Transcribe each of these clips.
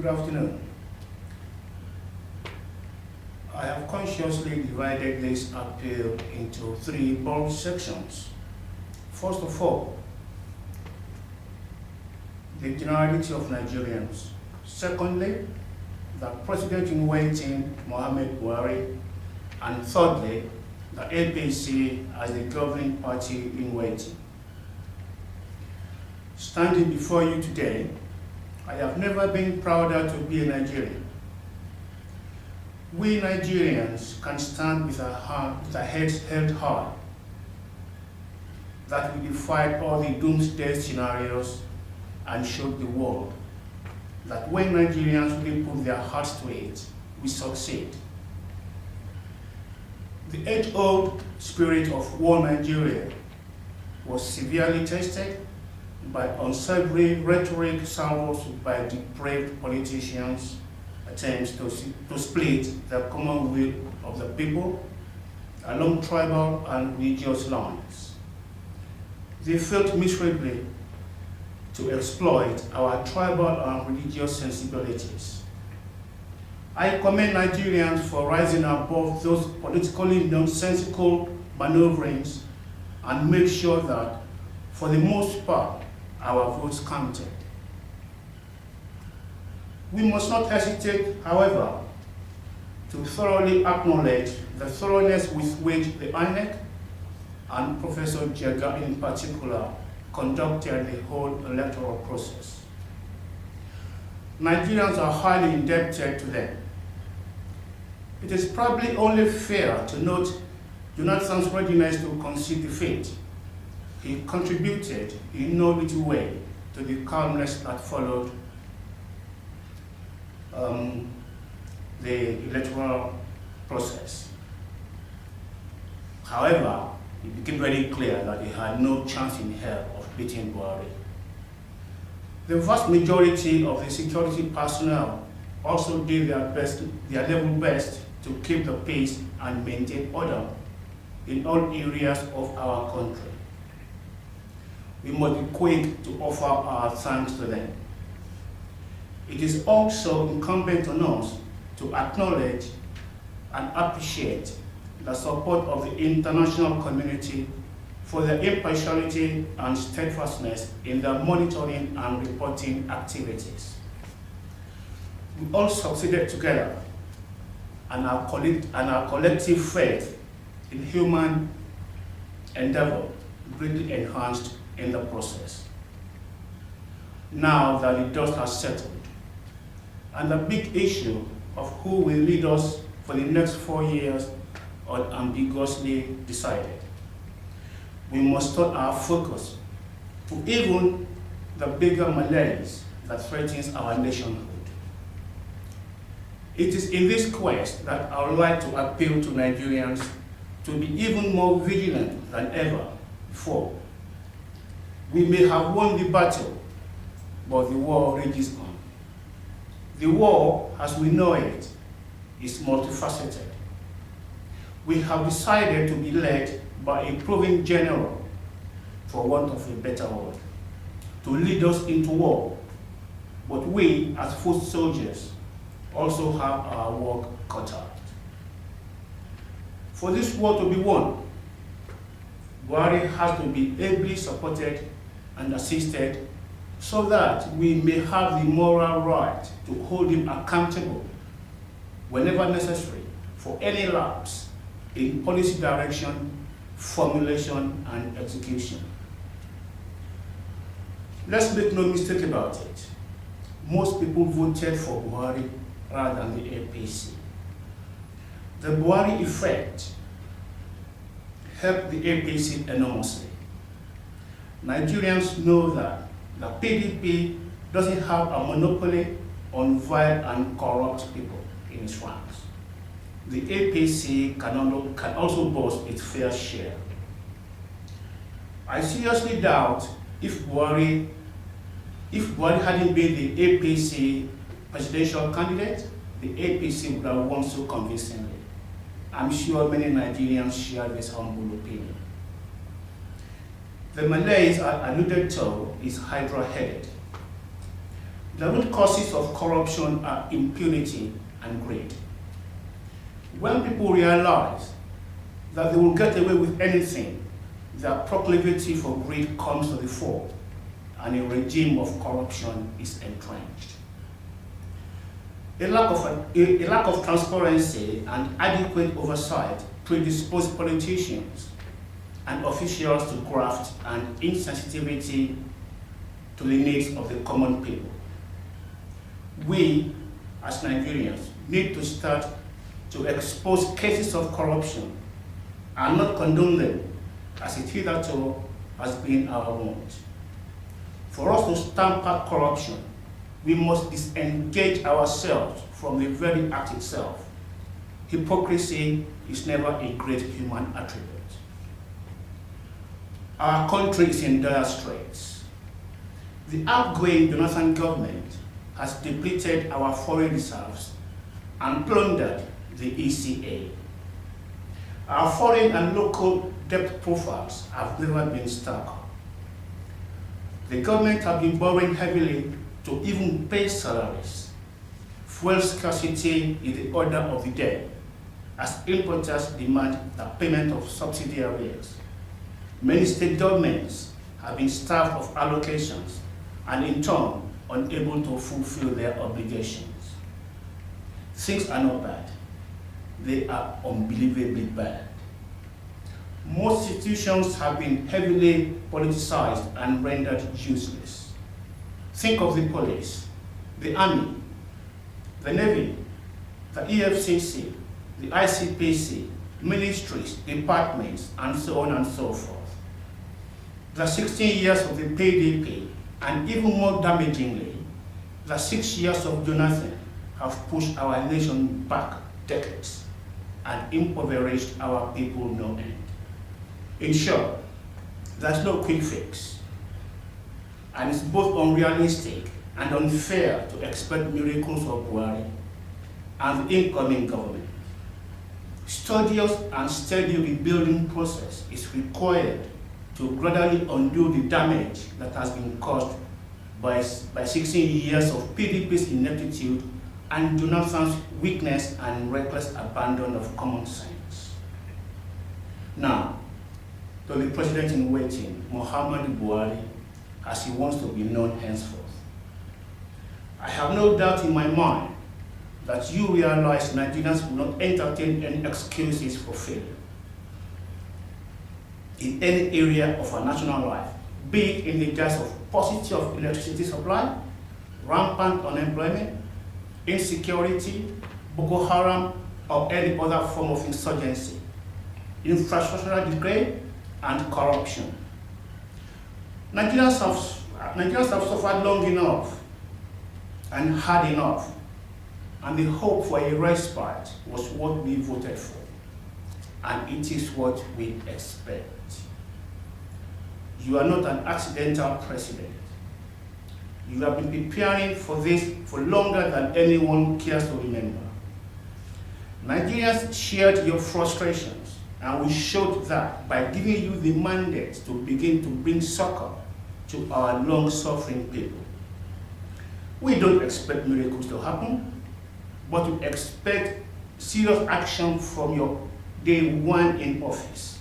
Good afternoon. I have consciously divided this appeal into three broad sections. First of all, the generality of Nigerians. Secondly, the President-in-waiting, Mohammed Buhari. And thirdly, the APC as the governing party in waiting. Standing before you today, I have never been prouder to be a Nigerian. We Nigerians can stand with our heads held high, that we defied all the doomsday scenarios and showed the world that when Nigerians really put their hearts to it, we succeed. The age-old spirit of one Nigeria was severely tested by unsavory rhetoric salvos by depraved politicians' attempts to split the common will of the people along tribal and religious lines. They failed miserably to exploit our tribal and religious sensibilities. I commend Nigerians for rising above those politically nonsensical maneuverings and make sure that, for the most part, our votes counted. We must not hesitate, however, to thoroughly acknowledge the thoroughness with which the INEC and Professor Jega in particular conducted the whole electoral process. Nigerians are highly indebted to them. It is probably only fair to note Jonathan's readiness to concede defeat. He contributed in no little way to the calmness that followed the electoral process. However, it became very clear that he had no chance in hell of beating Buhari. The vast majority of the security personnel also did their level best to keep the peace and maintain order in all areas of our country. We must be quick to offer our thanks to them. It is also incumbent on us to acknowledge and appreciate the support of the international community for their impartiality and steadfastness in their monitoring and reporting activities. We all succeeded together, and our collective faith in human endeavor greatly enhanced in the process. Now that the dust has settled, and the big issue of who will lead us for the next 4 years unambiguously decided, we must turn our focus to even the bigger malaise that threatens our nationhood. It is in this quest that I would like to appeal to Nigerians to be even more vigilant than ever before. We may have won the battle, but the war rages on. The war, as we know it, is multifaceted. We have decided to be led by a proven general, for want of a better word, to lead us into war. But we, as foot soldiers, also have our work cut out. For this war to be won, Buhari has to be ably supported and assisted so that we may have the moral right to hold him accountable whenever necessary for any lapse in policy direction, formulation, and execution. Let's make no mistake about it. Most people voted for Buhari rather than the APC. The Buhari effect helped the APC enormously. Nigerians know that the PDP doesn't have a monopoly on vile and corrupt people in its ranks. The APC can also boast its fair share. I seriously doubt if Buhari hadn't been the APC presidential candidate, the APC would have won so convincingly. I'm sure many Nigerians share this humble opinion. The malaise I alluded to is hydra-headed. The root causes of corruption are impunity and greed. When people realize that they will get away with anything, their proclivity for greed comes to the fore, and a regime of corruption is entrenched. A lack of transparency and adequate oversight predispose politicians and officials to graft and insensitivity to the needs of the common people. We, as Nigerians, need to start to expose cases of corruption and not condone them, as it hitherto has been our wont. For us to stamp out corruption, we must disengage ourselves from the very act itself. Hypocrisy is never a great human attribute. Our country is in dire straits. The outgoing Jonathan government has depleted our foreign reserves and plundered the ECA. Our foreign and local debt profiles have never been starker. The government has been borrowing heavily to even pay salaries. Fuel scarcity is the order of the day, as importers demand the payment of subsidy arrears. Many state governments have been starved of allocations and in turn unable to fulfill their obligations. Things are not bad. They are unbelievably bad. Most institutions have been heavily politicized and rendered useless. Think of the police, the army, the navy, the EFCC, the ICPC, ministries, departments, and so on and so forth. The 16 years of the PDP, and even more damagingly, the 6 years of Jonathan have pushed our nation back decades and impoverished our people no end. In short, there's no quick fix, and it's both unrealistic and unfair to expect miracles of Buhari and the incoming government. Studious and steady rebuilding process is required to gradually undo the damage that has been caused by 16 years of PDP's ineptitude and Jonathan's weakness and reckless abandon of common sense. Now, to the president in waiting, Muhammadu Buhari, as he wants to be known henceforth. I have no doubt in my mind that you realize Nigerians will not entertain any excuses for failure in any area of our national life, be it in the guise of paucity of electricity supply, rampant unemployment, insecurity, Boko Haram, or any other form of insurgency, infrastructural decay, and corruption. Nigerians have suffered long enough and hard enough, and the hope for a respite was what we voted for, and it is what we expect. You are not an accidental president. You have been preparing for this for longer than anyone cares to remember. Nigerians shared your frustrations, and we showed that by giving you the mandate to begin to bring succor to our long-suffering people. We don't expect miracles to happen, but we expect serious action from your day one in office.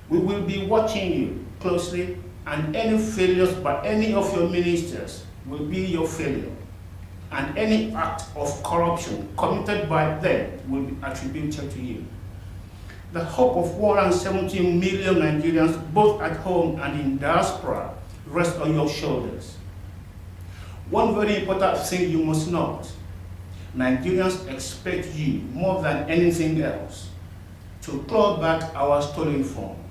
We will be watching you closely, and any failures by any of your ministers will be your failure, and any act of corruption committed by them will be attributed to you. The hope of 170 million Nigerians, both at home and in diaspora, rests on your shoulders. One very important thing you must note: Nigerians expect you, more than anything else, to claw back our stolen funds.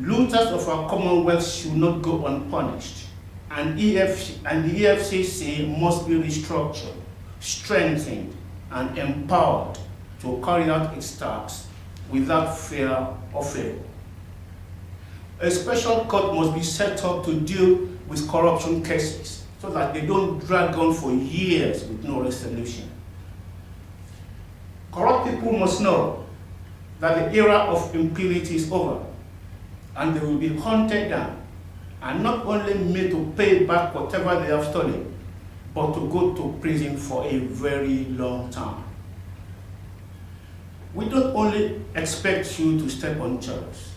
Looters of our commonwealth should not go unpunished, and the EFCC must be restructured, strengthened, and empowered to carry out its tasks without fear or favor. A special court must be set up to deal with corruption cases so that they don't drag on for years with no resolution. Corrupt people must know that the era of impunity is over, and they will be hunted down and not only made to pay back whatever they have stolen, but to go to prison for a very long time. We don't only expect you to step on toes.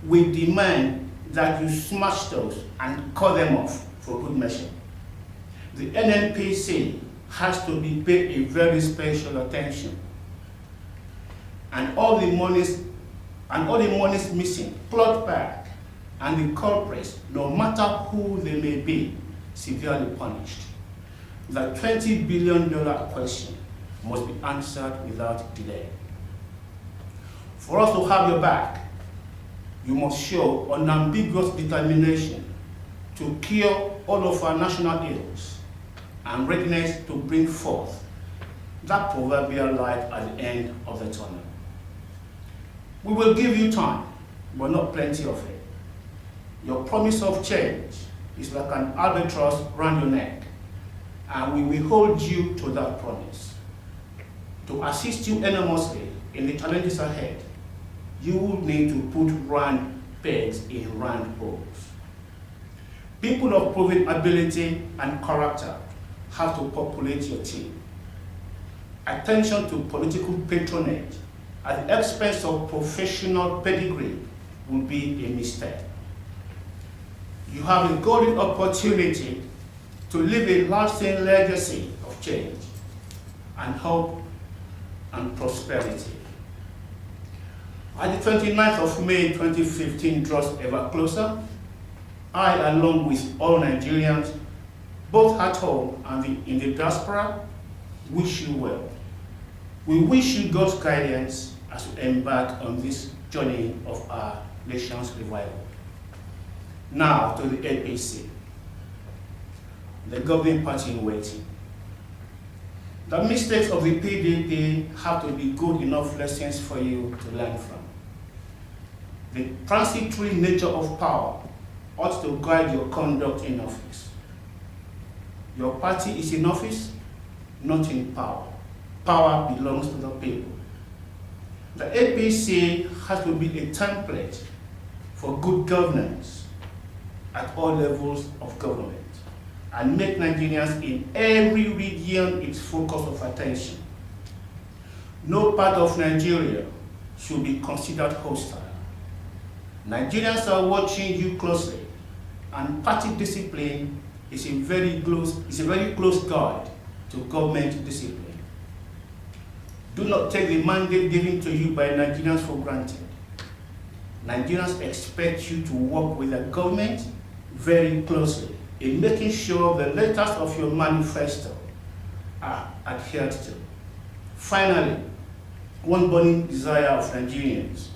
We demand that you smash those and cut them off for good measure. The NNPC has to be paid a very special attention. And all the monies missing, plot back, and the culprits, no matter who they may be, severely punished. The $20 billion question must be answered without delay. For us to have your back, you must show unambiguous determination to cure all of our national ills and readiness to bring forth that proverbial light at the end of the tunnel. We will give you time, but not plenty of it. Your promise of change is like an albatross around your neck, and we will hold you to that promise. To assist you enormously in the challenges ahead, you will need to put round pegs in round holes. People of proven ability and character have to populate your team. Attention to political patronage at the expense of professional pedigree would be a mistake. You have a golden opportunity to leave a lasting legacy of change and hope and prosperity. As the 29th of May 2015 draws ever closer, I, along with all Nigerians, both at home and in the diaspora, wish you well. We wish you God's guidance as we embark on this journey of our nation's revival. Now to the APC, the governing party in waiting. The mistakes of the PDP have to be good enough lessons for you to learn from. The transitory nature of power ought to guide your conduct in office. Your party is in office, not in power. Power belongs to the people. The APC has to be a template for good governance at all levels of government and make Nigerians in every region its focus of attention. No part of Nigeria should be considered hostile. Nigerians are watching you closely, and party discipline is a very close guide to government discipline. Do not take the mandate given to you by Nigerians for granted. Nigerians expect you to work with the government very closely in making sure the letters of your manifesto are adhered to. Finally, one burning desire of Nigerians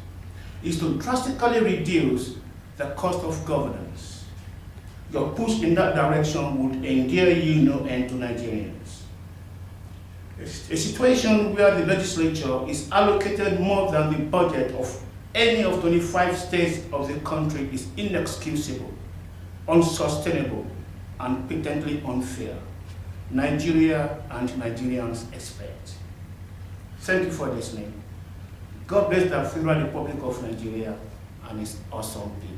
is to drastically reduce the cost of governance. Your push in that direction would endear you no end to Nigerians. A situation where the legislature is allocated more than the budget of any of 25 states of the country is inexcusable, unsustainable, and patently unfair. Nigeria and Nigerians expect. Thank you for listening. God bless the Federal Republic of Nigeria and its awesome people.